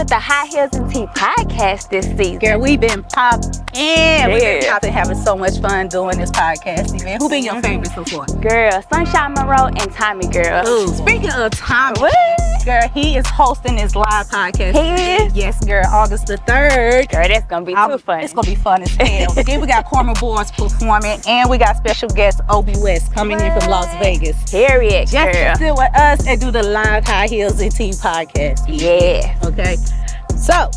with the High Heels and Tea podcast this season. Girl, we've been popping. We've been popping, having so much fun doing this podcast, man. Who been your favorites so far? Girl, Sunshine Monroe and Tommy Girl. Ooh, speaking of Tommy, what? Girl, he is hosting this live podcast. He is? Yes, girl, August the 3rd. Girl, that's gonna be too fun. It's gonna be fun as hell. Then we got Corma Boys performing, and we got special guest Obi West coming in from Las Vegas. Period, Just girl. to sit with us and do the live High Heels and Tea podcast. Yeah. Okay. So,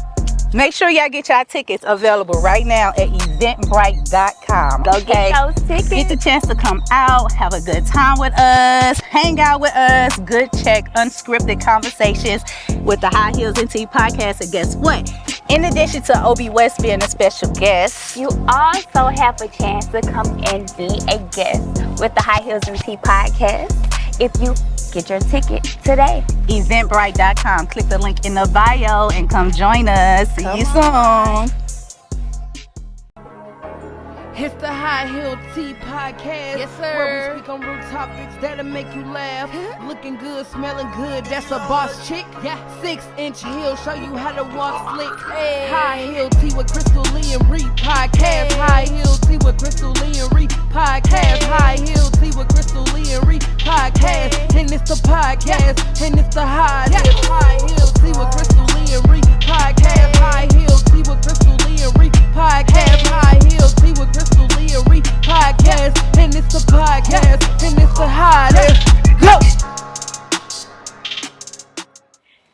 make sure y'all get y'all tickets available right now at eventbrite.com. Go get those tickets. Get the chance to come out, have a good time with us, hang out with us, good check, unscripted conversations with the High Heels and Tea podcast. And guess what? In addition to Obi West being a special guest, you also have a chance to come and be a guest with the High Heels and Tea podcast if you get your ticket today. Eventbrite.com. Click the link in the bio and come join us. See you soon. It's the High Heel Tea podcast. Yes, sir. Where we speak on real topics that'll make you laugh. Looking good, smelling good, that's a boss chick. Yeah. 6-inch heel, show you how to walk slick. Hey. High Heel Tea with Crystal Lee and Reed podcast. Hey. High Heel Tea with Crystal Lee and Reed podcast. Hey. High Heel Tea with Crystal Lee and Reed podcast. Hey. And it's the podcast, and it's the High Heel. High Heel Tea with Crystal Lee and Reed podcast. High Heel Tea with Crystal Lee and Reed podcast. High Heel Tea with Crystal Lee and Reed podcast. And it's the podcast, and it's the High. Go!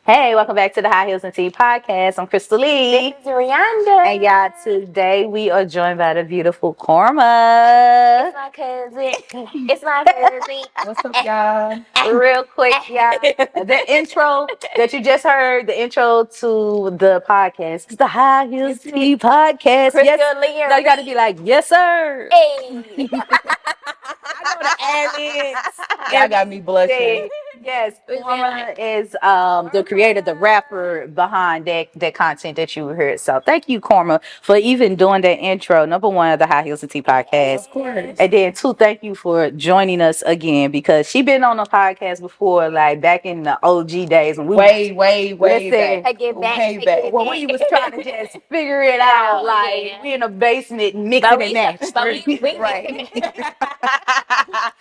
Hey, welcome back to the High Heels and Tea podcast. I'm Crystal Lee. This is Rihanna. And y'all, today we are joined by the beautiful Corma. It's my cousin. It's my cousin. What's up, y'all? Real quick, y'all. The intro that you just heard, the intro to the podcast, is the High Heels Tea podcast. Crystal Lee and No, you got to be like, yes, sir. Hey. I know the ad-libs. Y'all got me blushing. Yes, Corma is the creator, the rapper behind that content that you heard. So thank you, Corma, for even doing that intro. Number one of the High Heels and Tea podcast. Of course. And then two, thank you for joining us again, because she been on the podcast before, like back in the OG days when we Way listen, back. Take it back. Way Take back. it when we was trying to just figure it out, like yeah. we in the basement mixing and matching. Right.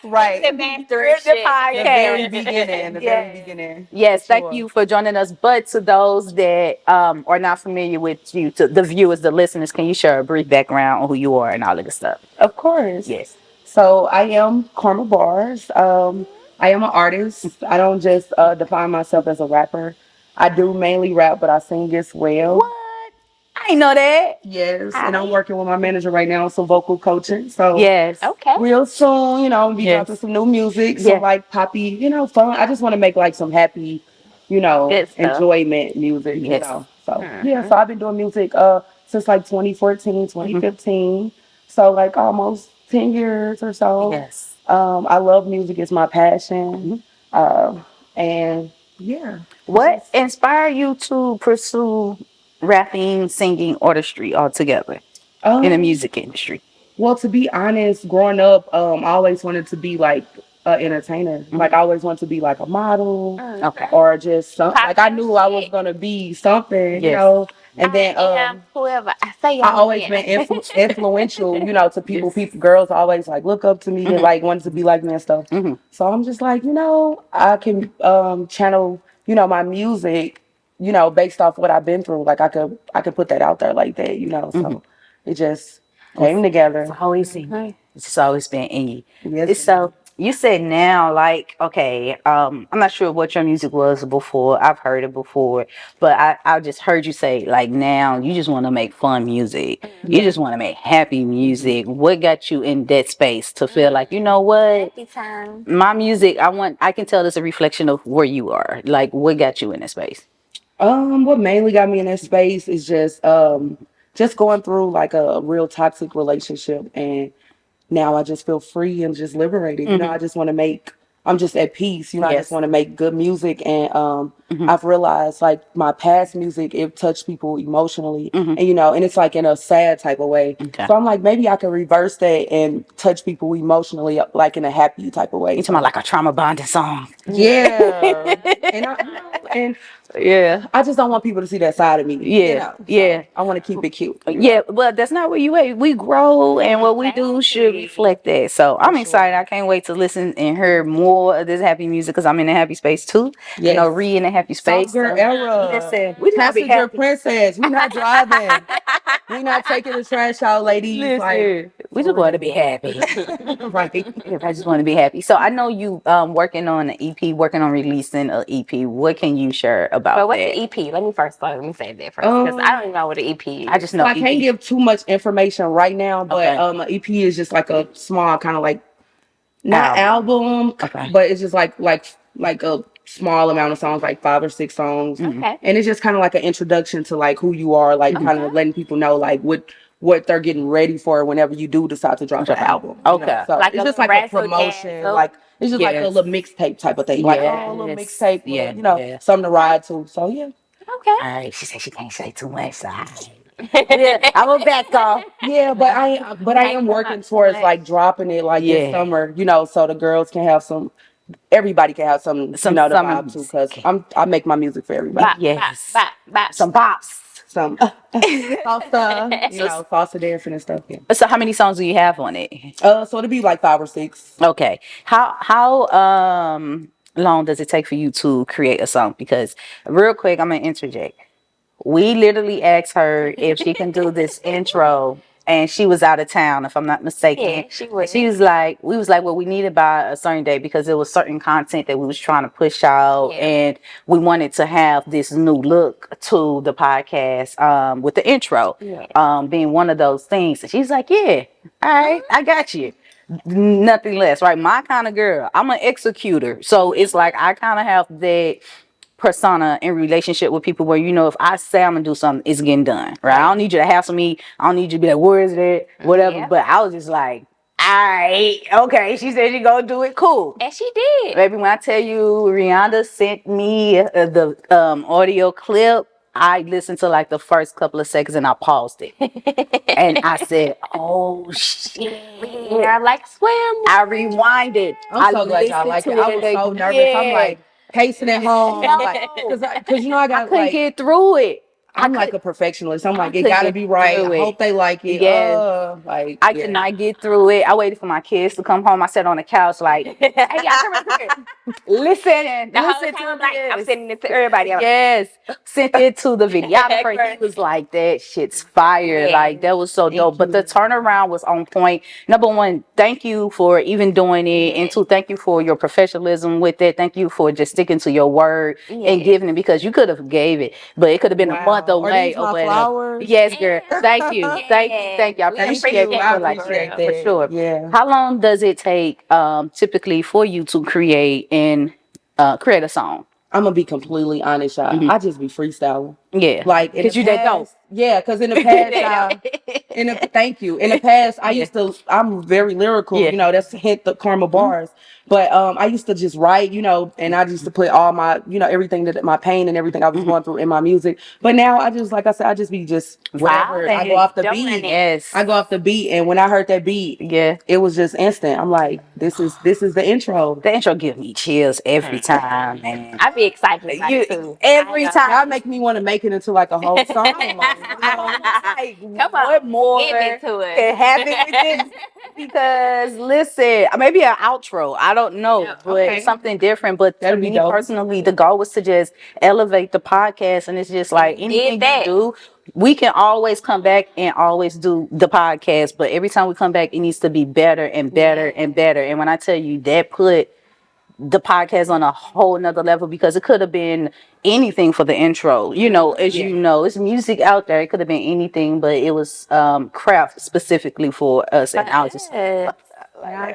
Right. The master The shit. podcast. The very beginning. The Yes. very beginning. Yes, thank Sure. you for joining us. But to those that are not familiar with you, to the viewers, the listeners, can you share a brief background on who you are and all of the stuff? Of course. Yes. So I am Corma Bars. I am an artist. I don't just define myself as a rapper. I do mainly rap, but I sing as well. What? I ain't know that. Yes, and I'm working with my manager right now on some vocal coaching. So Yes. Okay. real soon, I'll be Yes. dropping some new music, Yeah. some like poppy, fun. I just want to make like some happy, Good stuff. enjoyment music, Yes. So yeah, so I've been doing music since like 2014, 2015. So like almost 10 years or so. Yes. I love music, it's my passion. And yeah. What inspired you to pursue rapping, singing, artistry altogether in the music industry? Well, to be honest, growing up, I always wanted to be like an entertainer. Like I always wanted to be like a model Okay. or just something. Like I knew I was gonna be something, Yes. And then whoever I say, I always been influential, to people. Yes. People, girls always like look up to me and like wanted to be like me and stuff. So I'm just like, I can channel, my music, based off what I've been through. Like I could put that out there like that, So it just came together. It's always been, it's just always been in you. Yes. So you said now, like, okay, I'm not sure what your music was before. I've heard it before, but I just heard you say, like, now you just want to make fun music. You just want to make happy music. What got you in that space to feel like, you know what? Happy time. My music, I can tell it's a reflection of where you are. Like, what got you in that space? What mainly got me in that space is just going through like a real toxic relationship, and now I just feel free and just liberated. I just want to I'm just at peace. I Yes. just want to make good music and I've realized like my past music, it touched people emotionally, Mm-hmm. and it's like in a sad type of way. Okay. So I'm like, maybe I could reverse that and touch people emotionally, like in a happy type of way. You talking about like a trauma bonding song? Yeah, and Yeah. I just don't want people to see that side of me. Yeah. So Yeah. I want to keep it cute. Yeah, well, that's not where you at. We grow, and what we do should reflect that. So I'm excited. I can't wait to listen and hear more of this happy music because I'm in a happy space too. Yes. Re in a happy space. Soft girl era. Listen, we just wanna be Passenger happy. princess. We not driving. We not taking the trash out, ladies. Listen, we just want to be happy. Right. I just want to be happy. So I know you working on an EP, working on releasing an EP. What can you share about But what's that? the EP? Let me say that first because I don't even know what the EP is. I just know So I EP. can't give too much information right now, but Okay. an EP is just like a small kind of like not album, Okay. but it's just like a small amount of songs, like 5 or 6 songs. Okay. And it's just kind of like an introduction to like who you are, like kind of letting people know like what they're getting ready for whenever you do decide to drop an album. Okay. So Like it's a just like a razzle promotion, dazzle. like it's just like a Yes. little mixtape type of thing, like a little mixtape, something to ride to. So yeah. Okay. All right. She said she can't say too much. So yeah, I'm a back off. Yeah, but I am working towards like dropping it like this summer, so the girls can have everybody can have some to vibe to, because I make my music for everybody. Bop, Yes. bop, bop, bop. Some bops. Some salsa, salsa dancing and stuff. Yeah. So how many songs do you have on it? So it'll be like 5 or 6. Okay. How long does it take for you to create a song? Because real quick, I'm gonna interject. We literally asked her if she can do this intro, and she was out of town, if I'm not mistaken. Yeah, she was. She was like, we was like, well, we need it by a certain day because there was certain content that we was trying to push out, and we wanted to have this new look to the podcast with the intro, being one of those things. And she's like, yeah, all right, I got you. Nothing less, right? My kind of girl. I'm an executor, so it's like I kind of have that persona in relationship with people where if I say I'm gonna do something, it's getting done, right? I don't need you to hassle me. I don't need you to be like, where is it, whatever. But I was just like, all right, okay, she said she gonna do it, cool. And she did. Baby, when I tell you Rihanna sent me the audio clip, I listened to like the first couple of seconds and I paused it. And I said, oh shit. They're like, swim. I rewinded. I'm so glad y'all like it. I was so nervous. I'm like pacing at home. Because I got couldn't get through it. I'm like a perfectionist. I'm like, it gotta be right. I hope they like it. I could not get through it. I waited for my kids to come home. I sat on the couch like, hey, y'all come here. Listen to this. I'm sending it to everybody. Yes. Sent it to the videographer. He was like, that shit's fire. Like, that was so dope. But the turnaround was on point. Number one, thank you for even doing it. And two, thank you for your professionalism with it. Thank you for just sticking to your word and giving it, because you could have gave it, but it could have been a month away. Yes, girl. Thank you. Thank you. I appreciate that for sure. Yeah. How long does it take typically for you to create and create a song? I'm gonna be completely honest, y'all. I just be freestyling. Yeah. Like, because you that dope. Yeah, because in the past, thank you. In the past, I'm very lyrical. That's a hint the karma bars. But I used to just write, and I used to put all my, everything that my pain and everything I was going through in my music. But now I just, like I said, I just be just whatever. I go off the beat. Yes. I go off the beat, and when I heard that beat, it was just instant. I'm like, this is the intro. The intro gives me chills every time, man. I be excited about it too. Every time. Y'all make me want to make it into like a whole song. Like, Come on, what more give it to us. can happen with this? Because listen, maybe an outro. I don't know, but something different. But to me personally, the goal was to just elevate the podcast, and it's just like anything you do, we can always come back and always do the podcast. But every time we come back, it needs to be better and better and better. And when I tell you that, put the podcast on a whole nother level, because it could have been anything for the intro. It's music out there. It could have been anything, but it was craft specifically for us. And I was just I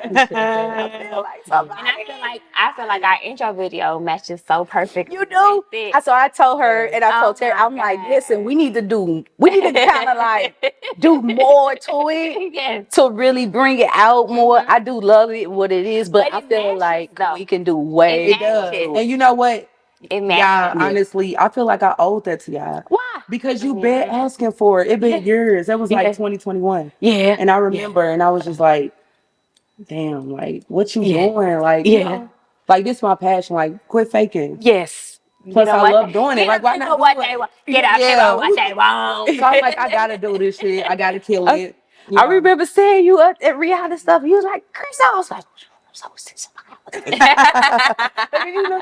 feel like our intro video matches so perfect. You do. So I told her, and I told Terry, I'm like, listen, we need to kind of like do more to it to really bring it out more. I do love it what it is, but I feel like we can do way better. And you know what? It Yeah, matters. honestly, I feel like I owed that to y'all. Why? Because you've been asking for it. It been years. That was like Yeah. 2021. Yeah. And I remember, and I was just like, damn, like, what you Yeah. doing? Like, Yeah. like, this my passion. Like, quit faking. Yes. You Plus, know I what? love doing it. Like, Get why them not people do what they it? want. Get out Yeah. people what they want. So I'm like, I gotta do this shit. I gotta kill I, it. I remember seeing you at reality stuff. You was like, Chris, I was like, so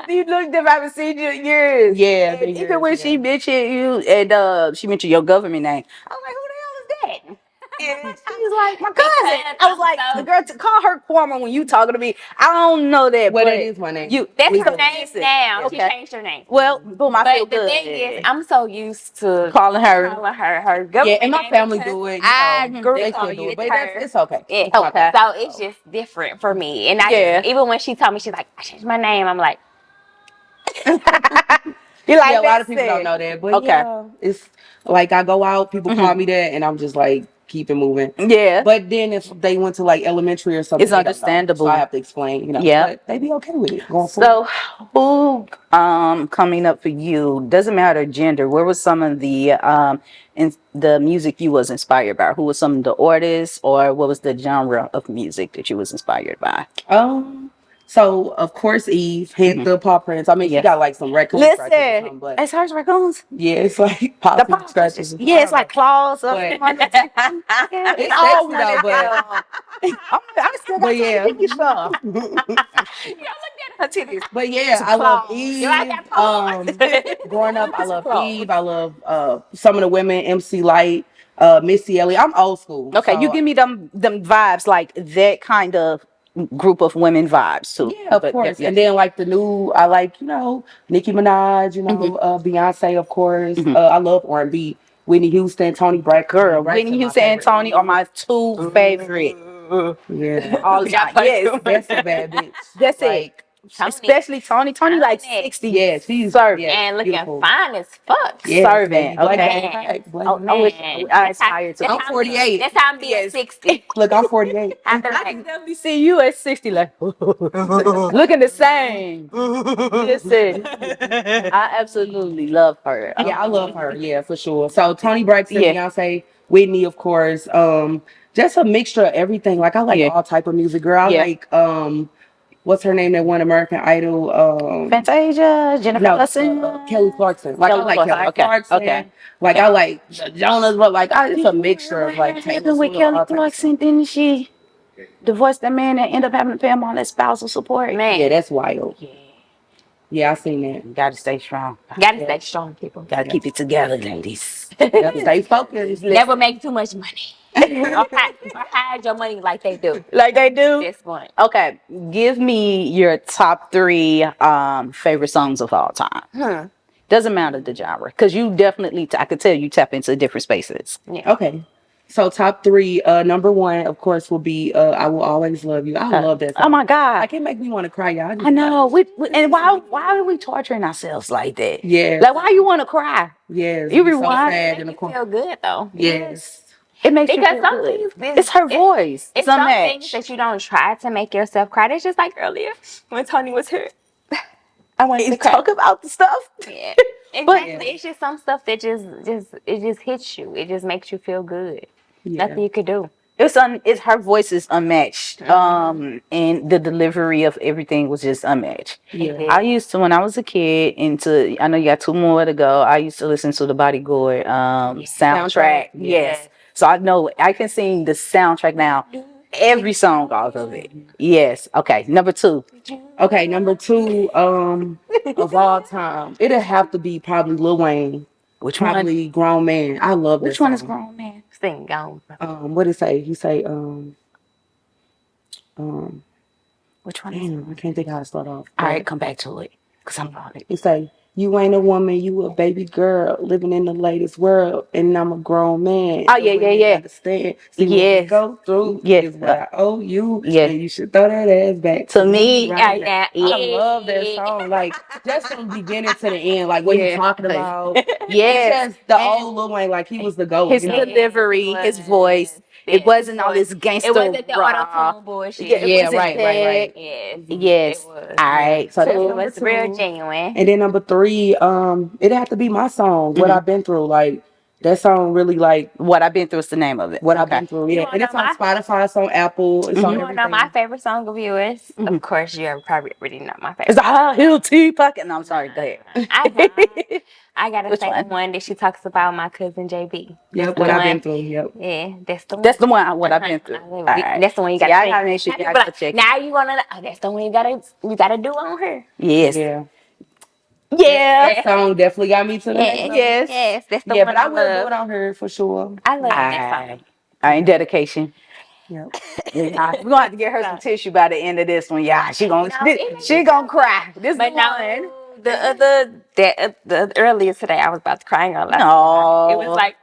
you looked if I haven't seen you in years. Yeah, And been even years, when yeah. she mentioned you and she mentioned your government name, I was like, who the hell is that? And she's like, my cousin. Because I was I'm like, so- the girl to call her Kwama when you talking to me. I don't know that, Well, but that is my name. you That's her Legally. name now. She Okay. changed her name. Well, boom, I feel But the good. thing is, I'm so used to calling her. her Yeah, government and my name family because do it. I grew They up still on do you. it, but it's her. it's okay. Yeah. It's my Okay. So it's just different for me. And Yeah. even when she told me, she's like, I changed my name. I'm like, You like Yeah, a lot of that people don't shit. know that, but Okay. yeah, it's like I go out, people call me that, and I'm just like keep it moving. Yeah. But then if they went to like elementary or something, It's they don't know. understandable. So I have to explain, Yeah. But they be okay with it going So forward. who coming up for you, doesn't matter gender, where was some of the in the music you was inspired by? Who was some of the artists, or what was the genre of music that you was inspired by? So of course Eve hit the paw prints. I mean, she Yes. got like some raccoon scratches or Listen, something, but it's hers raccoons. yeah, it's like paw The print paw scratches. yeah, it's like claws up. But Yeah, it's all sexy though, but I still got but some yeah. titties stuff. yo, look at her titties. But yeah, Some I love claws. You like Eve. that pose? Growing up, I Some love claws. Eve. I love some of the women, MC Light, Missy Elliott. I'm old school. Okay, you So, give me them vibes, like that kind of group of women vibes too. yeah, of course. And then like the new, I like Nicki Minaj, Beyonce, of course. I love R&B. Whitney Houston, Tony Girl, Braxton, Whitney my Houston and favorite. Tony are my two favorite Yeah, all the time. Yes, that's a bad bitch. that's it. Like, Tony. Especially Tony. Tony like Tony. 60. yeah, she's serving. And looking beautiful. fine as fuck. Yes, Serving. baby. Black Okay. don't crack. Black Oh, don't I wish Man, I that's how- aspire to. that's I'm how 48. That's how I'm being Yes. 60. Look, I'm 48. I feel I can like definitely see you at 60, like looking the same. Listen, I absolutely love her. Yeah, I love her. Yeah, for sure. So Tony Braxton, Yeah. Beyonce, Whitney, of course. Just a mixture of everything. Like I like Yeah. all type of music. Girl, I Yeah. like what's her name that won American Idol? Fantasia, Jennifer No, Hudson, Kelly Clarkson. Like Kelly I like Clarkson. Kelly Okay, Clarkson. okay. Like I like the Jonas, but like it's a mixture of like What Taylor happened with Swift, Kelly all types of Clarkson? Didn't she divorce that man and end up having to pay him all that spousal support? man, Yeah, that's wild. Yeah, I seen that. Gotta stay strong. gotta stay strong, people. Gotta keep it together, ladies. Yep, stay focused. Never make too much money. or hide your money like they do. Like they do. This one. Okay, give me your top 3 favorite songs of all time. Doesn't matter the genre, because you definitely, I could tell you tap into different spaces. Yeah. Okay. So top 3, number 1, of course, will be "I Will Always Love You." I love that song. Oh my God. Like it make me want to cry, y'all. I know. And why are we torturing ourselves like that? Yeah. Like, why you want to cry? Yes. You be so rewind. sad Make in the you corner. feel good though. Yes. It makes Because you feel some good. things, It's her voice. It's some unmatched. things that you don't try to make yourself cry. It's just like earlier when Tony was here. I wanted to You cry. talk about the stuff. Yeah. Exactly. It's just some stuff that just hits you. It just makes you feel good. Yeah. Nothing you could do. It's her voice is unmatched. And the delivery of everything was just unmatched. Yeah. I used to, when I was a kid, I know you got 2 more to go. I used to listen to the Bodyguard soundtrack. Yes. So I know I can sing the soundtrack now. Every song off of it. Yes. Okay. Number 2. Okay, number 2, of all time, it'll have to be probably Lil Wayne. Which one? Probably Grown Man. I love Which that one is song. Grown Man? Sing gone. What did it say? He say, Which one is? damn, I can't think how to start off. All right, come back to it, cause I'm on it. He say, You ain't a woman, you a baby girl living in the latest world, and I'm a grown man. Oh yeah, yeah, yeah. Understand? See what we Yes. go through Yes. is what I owe you, Yes. and you should throw that ass back To me, right Yeah, now. I love that song, like just from beginning to the end, like what he's talking about. yes. It's just the old Lil Wayne, like he was the GOAT. His You know? delivery, his voice. It wasn't all this gangster. It wasn't the raw. auto-tune bullshit. Yeah, it Yeah, wasn't right. that. Yes. Yes. It was. All right. So So that's It number was real two. genuine. And then number three, it had to be my song, What I've Been Through. Like that song really like What I've been through is the name of it. what I've been through. You Yeah. wanna And it's know on my Spotify, it's on Apple, it's on you wanna know everything. my favorite song of yours? Of course you probably already know my favorite. It's a high heel tea pocket. No, I'm sorry. Go ahead. I gotta Which say one? the one that she talks about my cousin JB. Yep, the what I've one. been through. Yep. Yeah, that's the one. That's the one. What I've been through. All right. That's the one you See, gotta I say. gotta make sure Have y'all people go like, check. now you wanna know, oh, that's the one you gotta do on her. Yes. Yeah. Yeah. That song definitely got me to the next level. Yes. Yes, that's the Yeah, one but I will do love. it on her for sure. I love that All song. right. Dedication. Yep. Yeah. We're gonna have to get her some tissue by the end of this one. Yeah, she gonna No, it makes she me gonna so cry. This But the no, one. the earlier today, I was about to cry. No. It was like,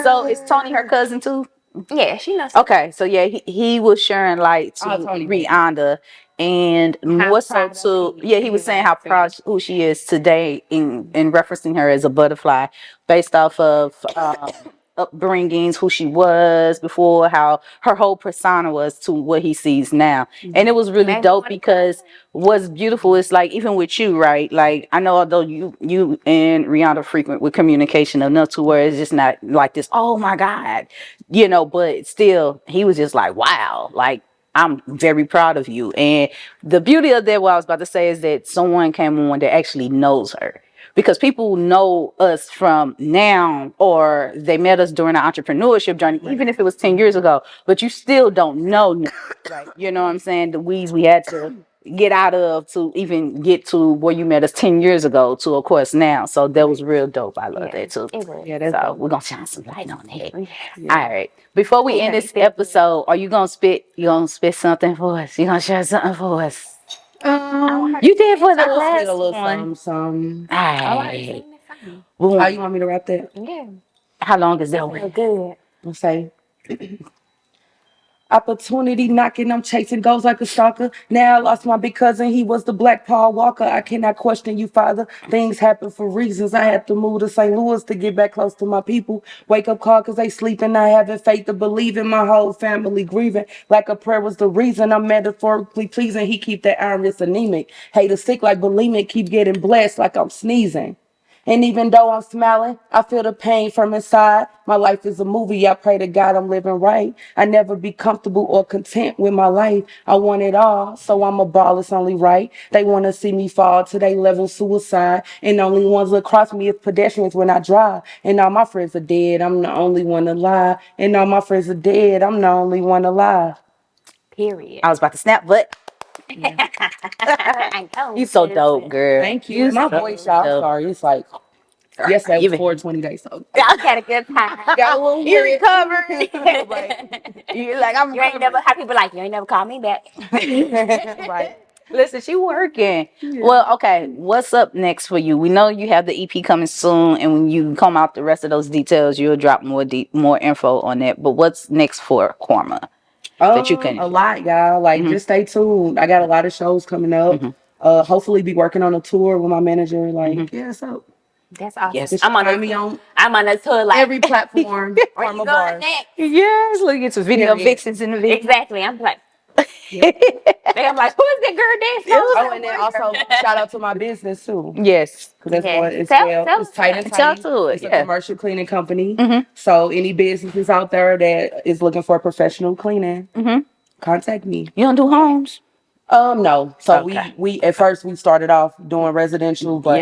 So is Tony her cousin too? yeah, she knows. Okay, so yeah, he was sharing light to Tony. Rihanna, and more so proud of to he he was is saying of how her. proud who she is today in referencing her as a butterfly based off of upbringings, who she was before, how her whole persona was to what he sees now, and it was really Made me dope wanna because what's beautiful is like even with you, right? Like I know although you and Rihanna frequent with communication enough to where it's just not like this. Oh my God, but still he was just like, wow, like I'm very proud of you. And the beauty of that, what I was about to say, is that someone came on that actually knows her. Because people know us from now, or they met us during the entrepreneurship journey, even if it was 10 years ago, but you still don't know. Right. You know what I'm saying? The weeds we had to get out of to even get to where you met us 10 years ago to, of course, now. So that was real dope. I love that too. It was. Yeah, that's So dope. we're gonna shine some light on that. Yeah. All right. Before we end this episode, are you gonna spit? You gonna spit something for us? You gonna share something for us? You did for the I can last spit a little one. some. All right. How you want me to wrap that? Yeah. How long is that So one? good. I'll say. Opportunity knocking, I'm chasing goals like a stalker. Now I lost my big cousin, he was the Black Paul Walker. I cannot question you, father. Things happen for reasons. I had to move to St. Louis to get back close to my people. Wake up call cause they sleeping, not having faith to believe in my whole family grieving. Like a prayer was the reason I'm metaphorically pleasing. He keep that iron, it's anemic. Hate sick like bulimic, keep getting blessed like I'm sneezing. And even though I'm smiling, I feel the pain from inside. My life is a movie. I pray to God I'm living right. I never be comfortable or content with my life. I want it all, so I'm a ball. It's only right. They want to see me fall to their level suicide. And the only ones that cross me is pedestrians when I drive. And all my friends are dead. I'm the only one alive. And all my friends are dead. I'm the only one alive. Period. I was about to snap, but you so dope, girl. Thank you. And my voice, y'all, I'm sorry. It's like, yesterday was 420 days. So I had a good time. got a little You weird. recovered. You like I'm You ain't never have people like you ain't never called me back. Right. Listen, she working. Well, okay. What's up next for you? We know you have the EP coming soon, and when you come out the rest of those details, you'll drop more info on that. But what's next for Korma that you can? A lot, y'all. Like, just stay tuned. I got a lot of shows coming up. Hopefully, be working on a tour with my manager. Like, yeah, so That's awesome. Yes. I'm on me on I'm on a tour like every platform. where you Karma going Bars. next? Yes, look at some video Period. vixens in the video. Exactly. I'm like, I'm like, who is that girl dancing? Oh, and then also shout out to my business too, Yes. because that's Yeah. what it's Tell it's tight and Tell tight. to it, It's a yeah. commercial cleaning company. So any businesses out there that is looking for professional cleaning, contact me. You don't do homes? No. So Okay. we at first we started off doing residential, but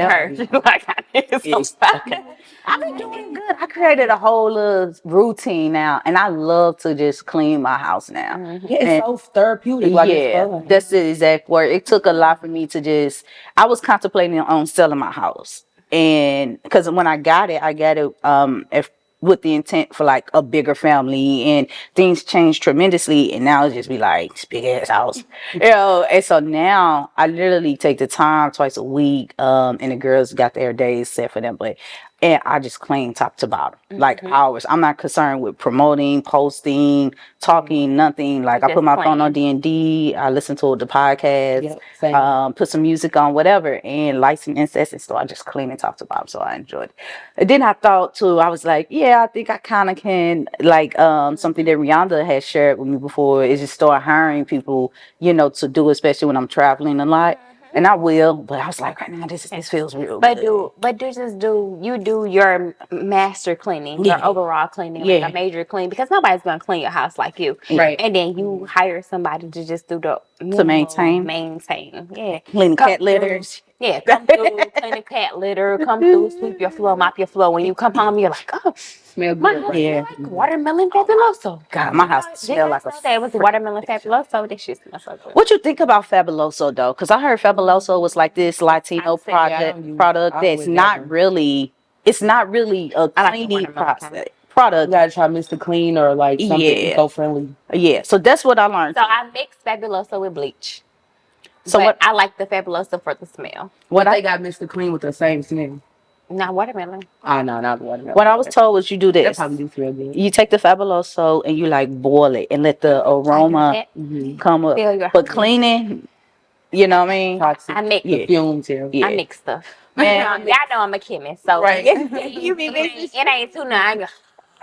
I've been doing good. I created a whole routine now, and I love to just clean my house now. yeah, it's so therapeutic. Like it's fun. That's the exact word. It took a lot for me to just. I was contemplating on selling my house, and because when I got it, with the intent for like a bigger family, and things changed tremendously, and now it's just be like this big ass house, and so now I literally take the time twice a week, and the girls got their days set for them, but and I just clean top to bottom, like hours. I'm not concerned with promoting, posting, talking, nothing. Like I put my phone on D&D, I listen to the podcast, put some music on, whatever, and light some incense, and so I just clean it top to bottom. So I enjoyed it. And then I thought too, I was like, yeah, I think I kind of can, like something that Rihanna had shared with me before is just start hiring people, to do, especially when I'm traveling a lot. And I will, but I was like, right now, this feels real good. You do your master cleaning, your overall cleaning, like a major clean, because nobody's gonna clean your house like you, right? And then you hire somebody to just do the To maintain, clean cat litters. Come through, clean the cat litter, come through, sweep your floor, mop your floor. When you come home, you're like, oh, smell my good, house right? like watermelon fabuloso. God, my house smell like it was watermelon fabuloso. This shit smells so good. What you think about Fabuloso though? Because I heard Fabuloso was like this Latino product that's not really. It's not really a cleaning product. You gotta try Mr. Clean or like something eco-friendly. Yeah, so that's what I learned. So I mixed Fabuloso with bleach. So what I like the Fabuloso for the smell. What they got Mr. Clean with the same smell. Not watermelon. Oh no, not watermelon. What I was told was you do this. That probably do feel good. You take the Fabuloso and you like boil it and let the aroma come up. But cleaning, you know what I mean? Toxic. I mix the fumes. I mix stuff. Man, y'all know I'm a chemist, so it ain't too nothing.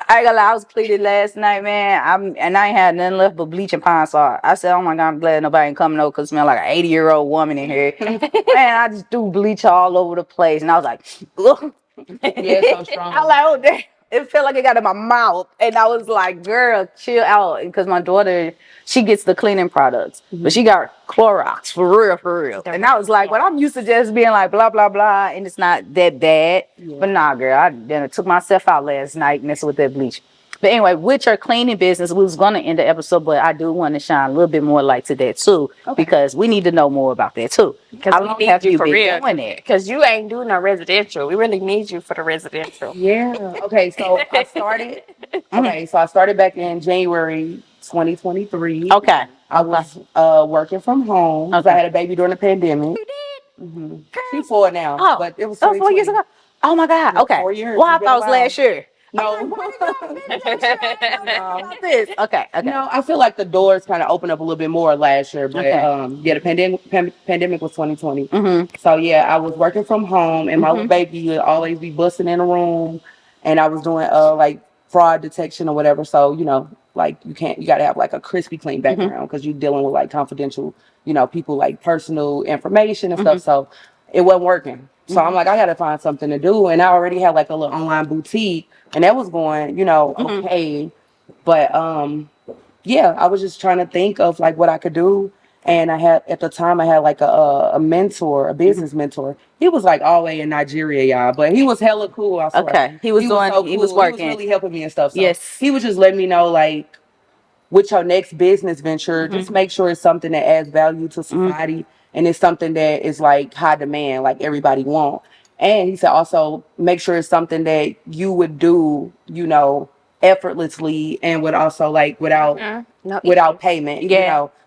I ain't gonna lie, I was cleaning last night, man. I ain't had nothing left but bleach and pine salt. I said, oh my God, I'm glad nobody ain't coming over because it smell like an 80-year-old woman in here. Man, I just threw bleach all over the place. And I was like, ugh. Yeah, it's so strong. I was like, oh, damn. It felt like it got in my mouth. And I was like, girl, chill out. Because my daughter, she gets the cleaning products. But she got Clorox, for real. And I was like, well, I'm used to just being like, blah, blah, blah. And it's not that bad. Yeah. But nah, girl, I then took myself out last night messing with that bleach. But anyway, with your cleaning business, we was going to end the episode, but I do want to shine a little bit more light to that too, because we need to know more about that too. How long have you been doing it? Because you ain't doing no residential. We really need you for the residential. Yeah. Okay. So I started. So I started back in January 2023. Okay. I was working from home. I had a baby during the pandemic. You did? She's 4 now. Oh, but it was 4 years ago. Oh my God. Okay. 4 years. Well, I thought it was last year. No. Okay. No, I feel like the doors kind of opened up a little bit more last year, but the pandemic was 2020. So yeah, I was working from home, and my little baby would always be busting in the room, and I was doing like fraud detection or whatever. So like you got to have like a crispy clean background because you're dealing with like confidential, people like personal information and stuff. So it wasn't working. So I'm like, I got to find something to do, and I already had like a little online boutique. And that was going, okay. But yeah, I was just trying to think of like what I could do. And at the time I had like a mentor, a business mentor. He was like all the way in Nigeria, y'all. But he was hella cool, I swear. Okay. He was working. He was really helping me and stuff. So he was just letting me know like with your next business venture, just make sure it's something that adds value to society and it's something that is like high demand, like everybody want. And he said also make sure it's something that you would do, effortlessly and would also like without payment.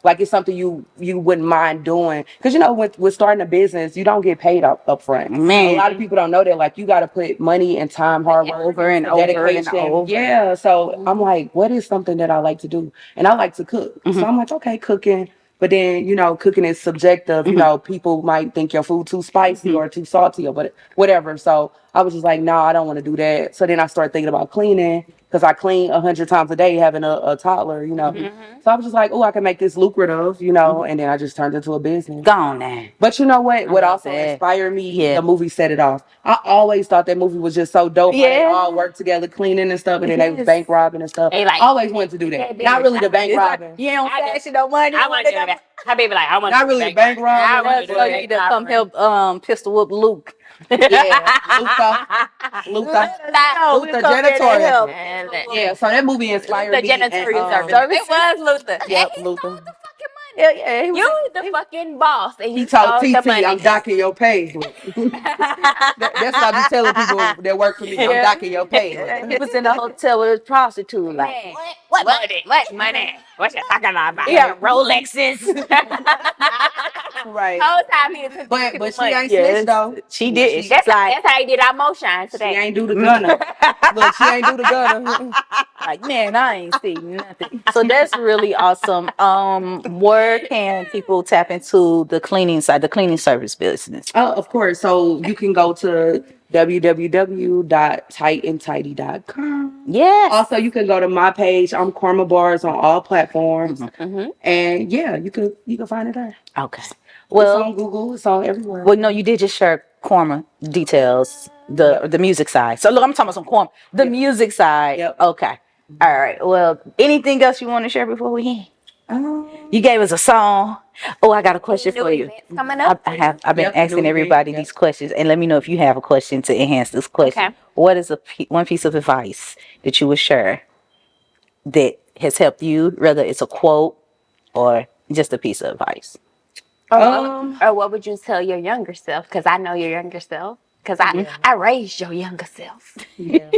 Like it's something you wouldn't mind doing. Because with starting a business, you don't get paid up front. Man, a lot of people don't know that. Like you got to put money and time, hard work, over and over. Yeah. So I'm like, what is something that I like to do? And I like to cook. So I'm like, okay, cooking. But then, cooking is subjective. People might think your food too spicy or too salty or whatever. So I was just like, no, I don't want to do that. So then I started thinking about cleaning because I clean 100 times a day having a toddler, So I was just like, oh, I can make this lucrative, and then I just turned it into a business. Gone now. But you know what? What also inspired me, the movie Set It Off. I always thought that movie was just so dope. Yeah. They all worked together cleaning and stuff, and then they was bank robbing and stuff. I always wanted to do that. Not really the bank robbing. You don't fashion no money. I want to do that. I be like, I want not really the bank robbing. I want you to come help pistol whoop Luke. Yeah, Luther janitorial. Yeah, so that movie inspired me. The janitorial service. It was Luther. Yep, Luther. yeah, he was. You the fucking boss, and He you told stole the TT, money. I'm docking your pay. That's what I be telling people that work for me. I'm Yeah. docking your pay. He was in a hotel with a prostitute. Like, Man, what money? What money? What you talking about? yeah, Rolexes. Right. Whole time he was putting But people she money. ain't yes, snitch though. she did. She, That's She's like, how he did our motion she today. ain't do the gunner. Look, she ain't do the gunner. like, man, I ain't seen nothing. So that's really awesome. Where can people tap into the cleaning side, the cleaning service business? Oh, of course. So you can go to www.tightandtidy.com. Yes. Also, you can go to my page. I'm Karma Bars on all platforms, Mm-hmm. and yeah, you can find it there. Okay. It's Well, on Google. It's on everywhere. well, no, you did just share Korma details, the music side. So look, I'm talking about some Korma, the music side. Yep. Okay. All right. Well, anything else you want to share before we end? Um, You gave us a song. Oh, I got a question New for you. events coming up. I've been Yep, asking new everybody event, these questions, and let me know if you have a question to enhance this question. Okay. What is one piece of advice that you would share that has helped you, whether it's a quote or just a piece of advice? Or what would you tell your younger self? Because I know your younger self. Because I raised your younger self. yeah.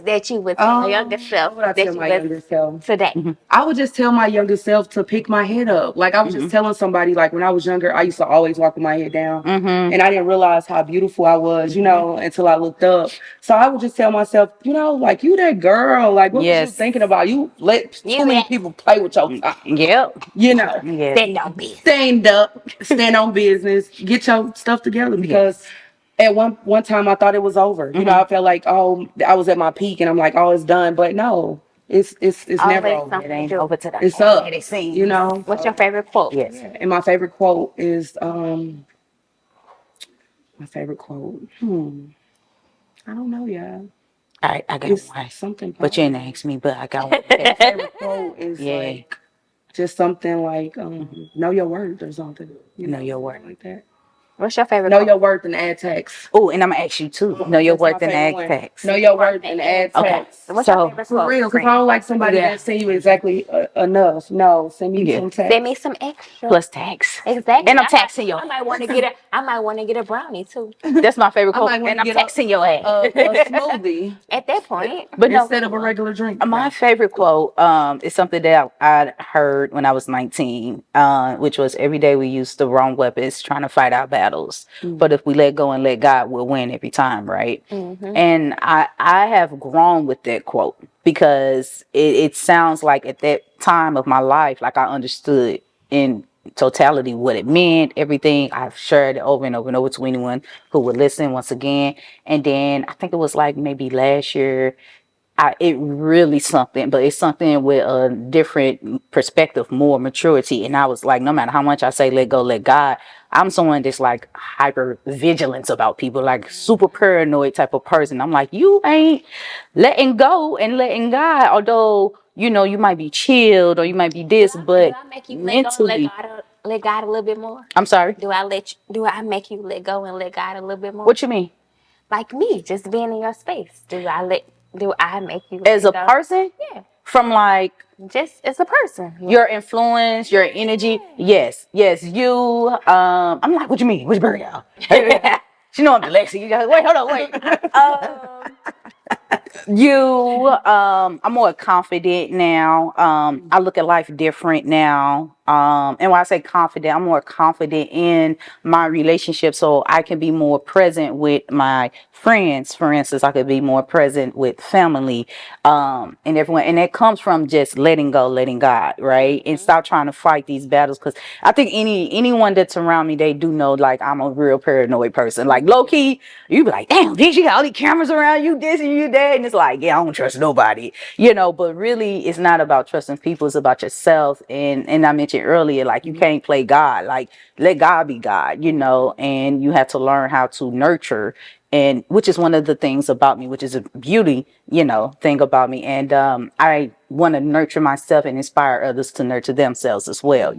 That you would tell your younger self. What would I That tell you my would younger self? today. I would just tell my younger self to pick my head up. Like I was just telling somebody, like when I was younger, I used to always walk with my head down, and I didn't realize how beautiful I was, until I looked up. So I would just tell myself, like you that girl, like what was you Yes. thinking about? You let too many that- people play with your time. Yep. Yeah. Stand on business. Stand up, stand on business, get your stuff together because. At one time, I thought it was over. I felt like, oh, I was at my peak, and I'm like, oh, it's done. But no, it's never Always over. something It ain't to do. over to the It's up. it seems. What's your favorite quote? Yes. And my favorite quote is my favorite quote. I don't know, y'all. All right, I got It's one. something. But you didn't ask me, but I got one. My favorite quote is Yeah. like just something like know your worth or something. Know your worth. Like that. What's your favorite Know quote? your worth and add text. Oh, and I'm gonna ask you too. Know your That's my worth and favorite ag one. tax. Know your worth and add Okay. text. What's So- your favorite For quote? real, because I don't like somebody Yeah. that send you exactly enough. No, send me Yeah. some text. Send me some extra. Plus tax. Exactly. And I'm taxing you. I might want to get a. I might want to get a brownie too. That's my favorite I quote. might wanna And I'm get taxing your ass. a smoothie At that point, But no, instead of a regular drink. my favorite quote is something that I heard when I was 19, which was every day we use the wrong weapons trying to fight our battles. But if we let go and let God, we'll win every time, right? And I have grown with that quote because it sounds like at that time of my life, like I understood in totality what it meant, everything. I've shared it over and over and over to anyone who would listen once again. And then I think it was like maybe last year, it really something, but it's something with a different perspective, more maturity. And I was like, no matter how much I say let go, let God, I'm someone that's like hyper vigilant about people, like super paranoid type of person. I'm like, you ain't letting go and letting God, although you might be chilled or you might be this, but do I make you mentally, let God a little bit more? I'm sorry. Do I make you let go and let God a little bit more? What you mean? Like me, just being in your space. Do I make you As a let go? person? Yeah. From like Just as a person. your influence, your energy. Yes, you. I'm like, what you mean? Which bird out? She know I'm dyslexic. You guys, wait, hold on, wait. I'm more confident now. I look at life different now. And when I say confident, I'm more confident in my relationship, so I can be more present with my friends. For instance, I could be more present with family, and everyone. And that comes from just letting go, letting God, right? And stop trying to fight these battles. Because I think anyone that's around me, they do know like I'm a real paranoid person. Like low key, you be like, damn, bitch, you got all these cameras around you, this and you that, and it's like, yeah, I don't trust nobody, But really, it's not about trusting people; it's about yourself. And I mentioned earlier, like you can't play God. Like let God be God, and you have to learn how to nurture, and which is one of the things about me, which is a beauty, thing about me. And I want to nurture myself and inspire others to nurture themselves as well,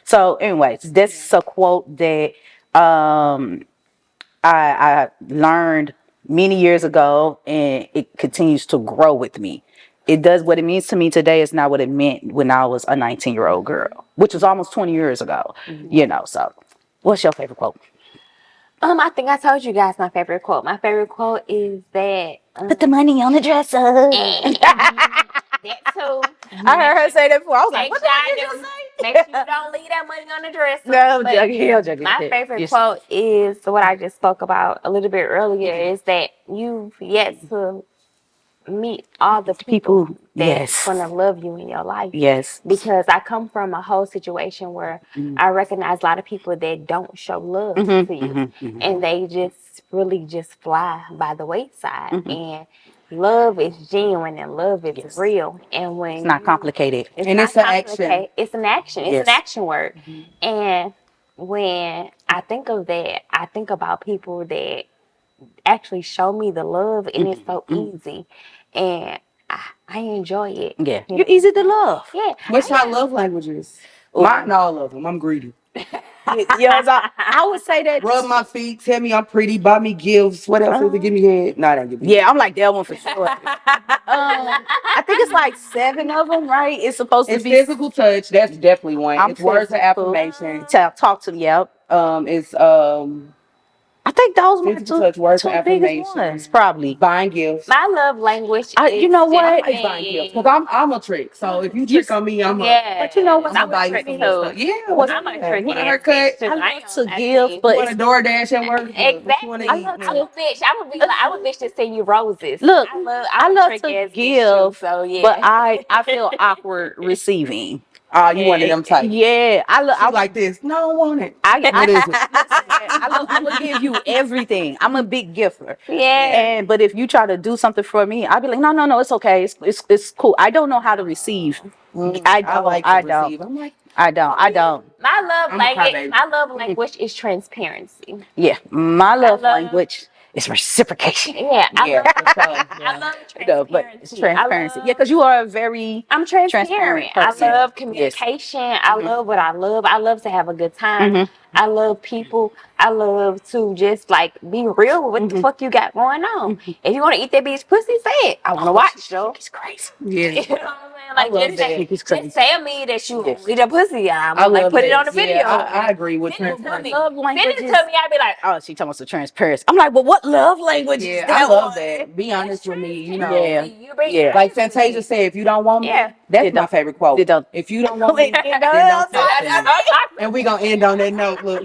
So, anyways, that's a quote that I learned many years ago, and it continues to grow with me. it does what it means to me today is not what it meant when I was a 19-year-old girl, which was almost 20 years ago. So what's your favorite quote? I think I told you guys my favorite quote. My favorite quote is that Put the money on the dresser. that too. I heard her say that before. I was like, Make what sure did you just say? make sure you don't leave that money on the dresser. No, But joking. my favorite quote is what I just spoke about a little bit earlier, is that you've yet to meet all the people that's gonna love you in your life. Yes. Because I come from a whole situation where I recognize a lot of people that don't show love to you. And they just really just fly by the wayside. And love is genuine and love is real. And when It's not complicated. it's And not it's an action. complicated, it's an action. It's an action word. And when I think of that, I think about people that actually show me the love, and it's so easy, and I enjoy it. Yeah, you're easy to love. Yeah. What's your love languages? Mine, all of them. I'm greedy. I would say that. Rub my feet, tell me I'm pretty, buy me gifts. What else is it? Give me head. No, don't give me. Yeah, I'm like that one for sure. I think it's like 7 of them, right? It's supposed to It's be physical touch. That's definitely one. I'm It's words of physical. affirmation. Talk to me. Yep. It's I think those are my physical touch, words of two biggest affirmation. ones, probably. Buying gifts. My love language is You know what? I like buying gifts because I'm a trick. So if you trick on me, I'm but you know what? I'm I'm buy a you trick some too. stuff. Yeah, I'm a trick. Want a haircut? I love to give, but You want a DoorDash at work? exactly. What you I'm want a to eat? bitch. I'm a bitch that send you roses. Look, I'm I a love trick to ass bitch give, too, so yeah. but I feel awkward receiving. Oh, you one of them type. Yeah, I like this. No, I don't want it. What is it? I will give you everything. I'm a big giver. Yeah. But if you try to do something for me, I'll be like, no, it's okay. It's cool. I don't know how to receive. I like to receive. I'm like, I don't. My love language is transparency. Yeah, my love language is reciprocation. Yeah, I love No, but it's transparency. Yeah, because you are a very I'm transparent. I person. love communication. I love what I love. I love to have a good time. I love people. I love to just like be real with what the fuck you got going on. If you want to eat that bitch pussy, say it. I want to watch, though. It's crazy. yeah. You know what I'm saying? Like, just tell me that you eat a pussy. I'm I like, love put it that. on the video. Yeah, I agree with transparency. Love Send it languages. to me. I'd be like, Oh, she talking about some transparency. I'm like, well, what love language is Yeah, that? I love that. Be honest with me, you know. Yeah. Like Fantasia said, if you don't want me, that's my favorite quote. If you don't want me, then don't talk to me. And we gonna end on that note. Look.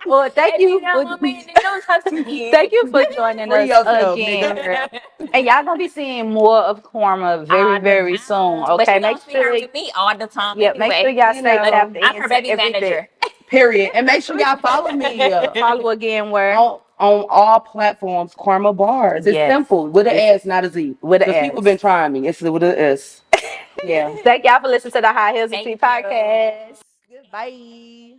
Well, thank you. Thank you for joining Free us yourself, again. nigga. And y'all gonna be seeing more of Karma very soon. Okay, make sure with me all the time. Yeah, make sure y'all stay tapped in. I'm her baby manager. Period. And make sure y'all follow me. Follow again where on all platforms, Karma Bars. It's simple. With an S, not a Z. With an S. People been trying me. It's with an S. Yeah. Thank y'all for listening to the High Heels and Tea podcast. Goodbye.